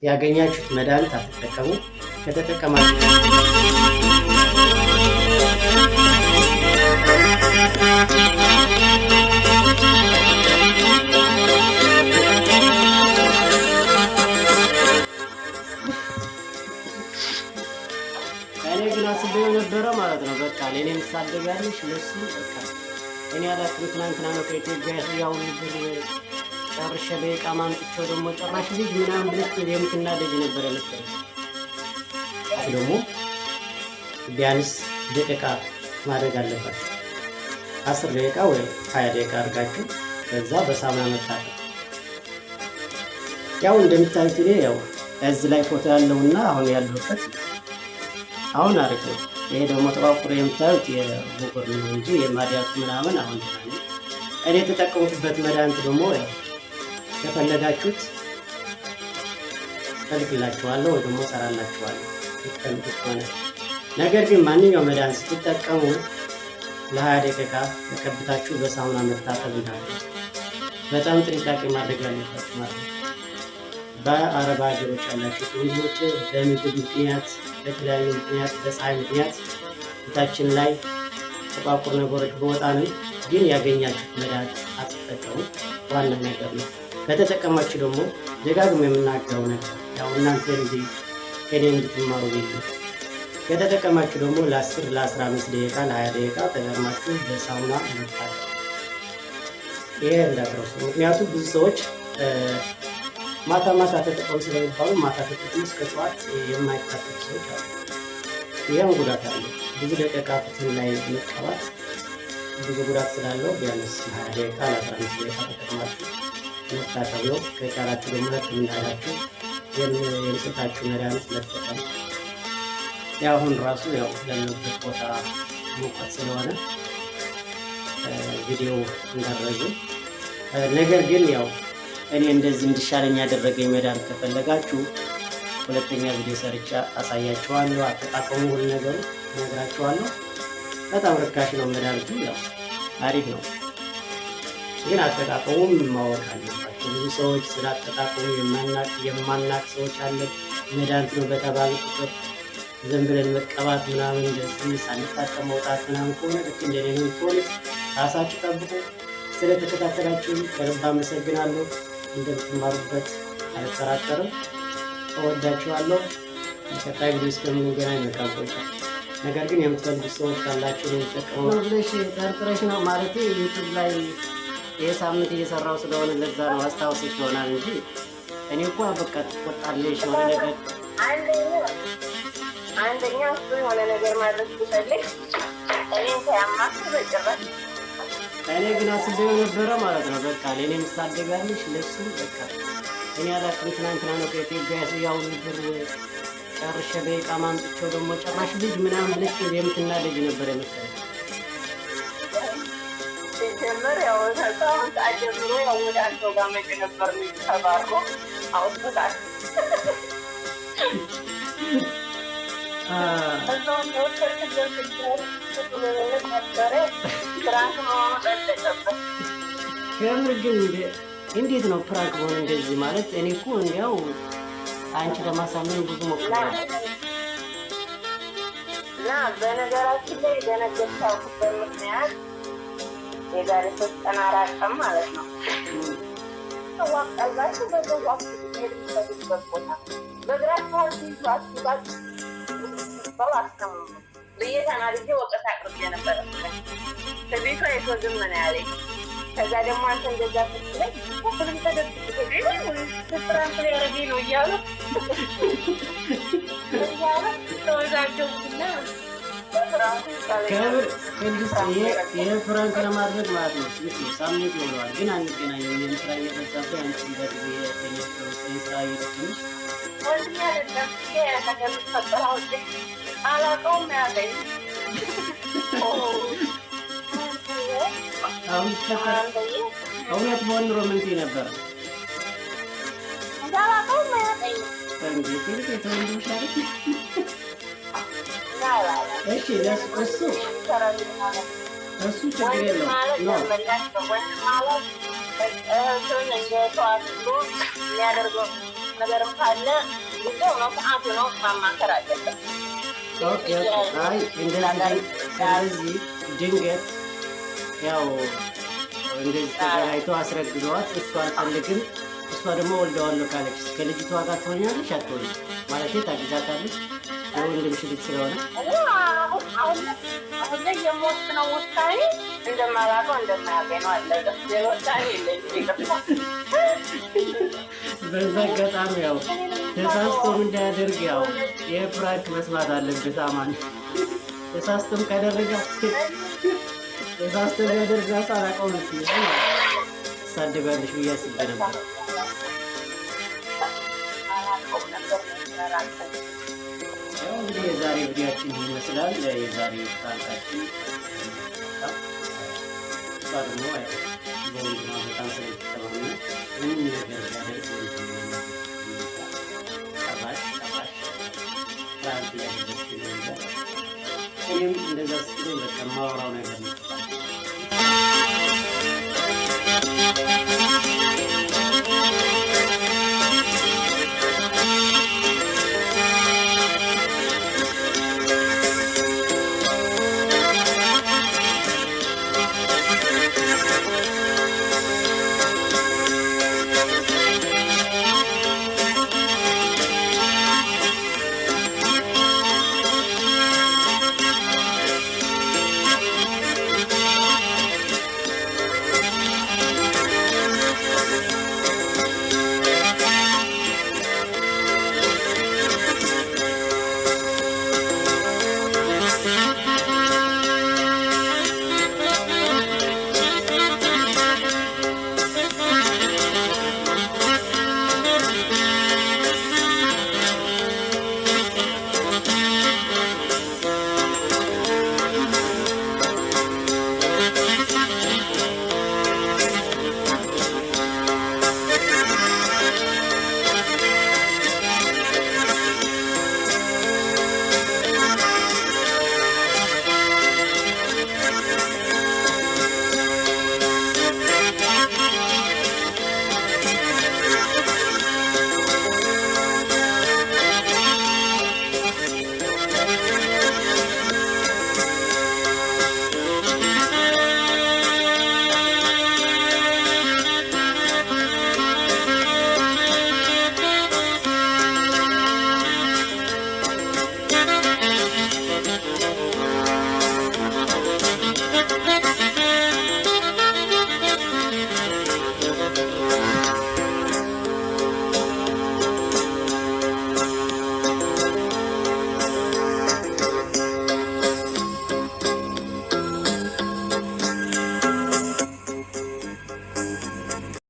ያገኛችሁት መድኃኒት አትጠቀሙ። ከተጠቀማችሁ እኔ ግን አስቤው ነበረ ማለት ነው። በቃ ለኔ ምሳደጋለሽ ለሱ በቃ እኔ ያላችሁ ትናንትና ነው ከኢትዮጵያ ያው ብር ጨርሼ በቃ ማምጥቼው ደግሞ ጭራሽ ልጅ ምናምን ብለሽ የምትናደጅ ነበር መሰለኝ። ደግሞ ቢያንስ ደቂቃ ማድረግ አለባችሁ። 10 ደቂቃ ወይ 20 ደቂቃ አድርጋችሁ ከዛ በሳሙና መታጠብ። ያው እንደምታዩት እኔ ያው እዚህ ላይ ፎቶ ያለውና አሁን ያለውበት አሁን አሪፍ ነው። ይሄ ደግሞ ጥቋቁር የምታዩት የቡጉር ነው እንጂ የማዲያቱ ምናምን አሁን ነው። እኔ ተጠቀምኩበት መድኃኒት ደግሞ ያው ከፈለጋችሁት እልክላችኋለሁ ወይ ደግሞ ሰራላችኋለሁ ይፈልጉት ሆነ። ነገር ግን ማንኛውም መድኃኒት ስትጠቀሙ ለ20 ደቂቃ ተቀብታችሁ በሳሙና መታጠብ እንዳትረሱ። በጣም ጥንቃቄ ማድረግ ያለባችሁ ማለት ነው። በአረብ ሀገሮች ያላችሁ ወንድሞች በምግብ ምክንያት በተለያዩ ምክንያት በፀሐይ ምክንያት ፊታችን ላይ ጥቋቁር ነገሮች በወጣንም ግን ያገኛችሁት መድኃኒት አትጠቀሙ። ዋና ነገር ነው። ከተጠቀማችሁ ደግሞ ደጋግሞ የምናገረው ነገር ያው እናንተ እንዲህ ከኔ እንድትማሩ ቤት ነው። ከተጠቀማችሁ ደግሞ ለ10 ለ15 ደቂቃ ለ20 ደቂቃ ተጠቅማችሁ በሳሙና መታጠብ። ይሄ እንዳትረሱ። ምክንያቱም ብዙ ሰዎች ማታ ማታ ተጠቀሙ ስለሚባሉ ማታ ተጠቅሙ እስከ ጠዋት የማይታጠቡ ሰዎች አሉ። ይሄም ጉዳት አለው። ብዙ ደቂቃ ፊትን ላይ መቀባት ብዙ ጉዳት ስላለው ቢያንስ 20 ደቂቃ ለ15 ደቂቃ ተጠቅማችሁ መታጠብ ነው። ከቻላችሁ ደግሞ ሕክምና ሄዳችሁ የምሰጣችሁ መድኃኒት መጠቀም። ያው አሁን ራሱ ያው ያለበት ቦታ ሙቀት ስለሆነ ቪዲዮ እንዳረዝም፣ ነገር ግን ያው እኔ እንደዚህ እንዲሻለኝ ያደረገኝ መድኃኒት ከፈለጋችሁ ሁለተኛ ቪዲዮ ሰርቻ አሳያችኋለሁ። አጠቃቀሙ ሁሉ ነገሩ እነግራችኋለሁ። በጣም ርካሽ ነው መድኃኒቱ፣ ያው አሪፍ ነው። ግን አጠቃቀሙም ማወቅ አለባችሁ። ብዙ ሰዎች ስላጠቃቀሙ የማናቅ ሰዎች አለ። መድኃኒት ነው በተባለ ቁጥር ዝም ብለን መቀባት ምናምን እንደዚህ ሳንታጠብ መውጣት ምናምን ከሆነ ልክ እንደኔ ነው የምትሆኑት። ራሳችሁ ጠብቁ። ስለተከታተላችሁ ከልብ አመሰግናለሁ። እንደምትማሩበት አልጠራጠርም። እወዳችኋለሁ። በቀጣይ ቪዲዮ እስከምንገናኝ መልካም ቆይታ። ነገር ግን የምትፈልጉት ሰዎች ካላችሁ የሚጠቀሙ ብለሽ ጠርጥረሽ ነው ማለት ዩቲዩብ ላይ የሳምንት እየሰራው ስለሆነ ለዛ ነው አስታውሰሽ ይሆናል እንጂ እኔ እንኳን በቃ ትቆጣለሽ የሆነ ነገር አንደኛ እሱ የሆነ ነገር ማድረግ ሲፈልግ እኔን ከያማስ በጭራሽ እኔ ግን አስቤው ነበረ ማለት ነው። በቃ ለኔ ምሳደጋለሽ ለሱ በቃ እኔ ያላችሁ ትናንትና ነው ከኢትዮጵያ ያው ብር ጨርሼ በቃ ማምጥቼው ደግሞ ጭራሽ ልጅ ምናምን ብለሽ የምትናደጅ ነበር መሰለኝ። ሲጀምር ያው ተሳውን ታጀምሮ ያው ወደ አንተ ጋር መጭ ነበር ተባርኮ አውጥቷል። እዛው ነው ተከጀልኩት ከምር ግን እንዴት ነው ፕራንክ ሆነ እንደዚህ ማለት? እኔ እኮ እንዲያው አንቺ ለማሳመን ብዙ ሞክራለሁ እና በነገራችን ላይ ደነገጥኩበት ምክንያት የዛሬ 3 ቀን 4 ቀን ማለት ነው ተዋቀልባችሁ በዛው ሄድኩበት ቦታ በግራቸው ሲዋት ባላስተም ለየተናሪጄ ወቀት አቅርቤ ነበር። ከቤቷ የሶዝም ምን ያለኝ ከዛ ደግሞ አንተ እንደዛ ትችለኝ ሁሉም ተደብቆ ነው ፍራንክ ያረዲ ነው እያሉ ተወዛገቡና ከምር ቅዱስ ይሄ ፍራንክ ለማድረግ ማለት ነው ሳምንት ይሆናል። ግን አንገናኝም። የምስራ እየበዛብህ አንቺ እንደዚህ የተነስተው ስራ እየደከመሽ ወንድም ያለበት ነገር ተፈጠረው አላውቀውም ያለኝ አሁን እውነት በሆን ኑሮ ምን ትይ ነበር? አላውቀውም ያለኝ እንዴት ይልቅ የተወንድምሻል? እሺ እሱ ችግር የለውም ነው የሚያደርገው ነገርም ካለ ጉዳዩ ነው ሰዓቱ ነው ማማከር አለበት። ኦኬ አይ እንደዚህ ድንገት ያው እንደዚህ ተገናኝቶ አስረግዘዋት እሷ አልፈልግም እሷ ደግሞ ወልደዋለሁ ካለች ከልጅቷ ጋር ትሆኛለሽ አትሆኝም? ማለቴ ታግዛታለች የወንድምሽ ልጅ ስለሆነ አሁን ላይ የምወስነው ውሳኔ እንደማላውቀው እንደማያውቀኝ ነው አለ ውሳኔ የለኝም። በዛ አጋጣሚ ያው ተሳስቶም እንዳያደርግ ያው የፍራንክ መስማት አለበት። አማን ተሳስቶም ካደረጋት ተሳስቶም ያደርጋት አላውቀው ልትይ ትሳደባለሽ ብዬ አስቤ ነበር። ያው እንግዲህ የዛሬ ቪዲዮአችን ይመስላል። የዛሬ ፍራንካችን እሷ ደግሞ በወንድሟ በጣም ስለተተማመነ ምንም ነገር ቢያደርግ ጠባሽ ፍራንክ እያደረግሽ ነበር። እኔም እንደዛ ስትለኝ በቃ የማወራው ነገር ነው።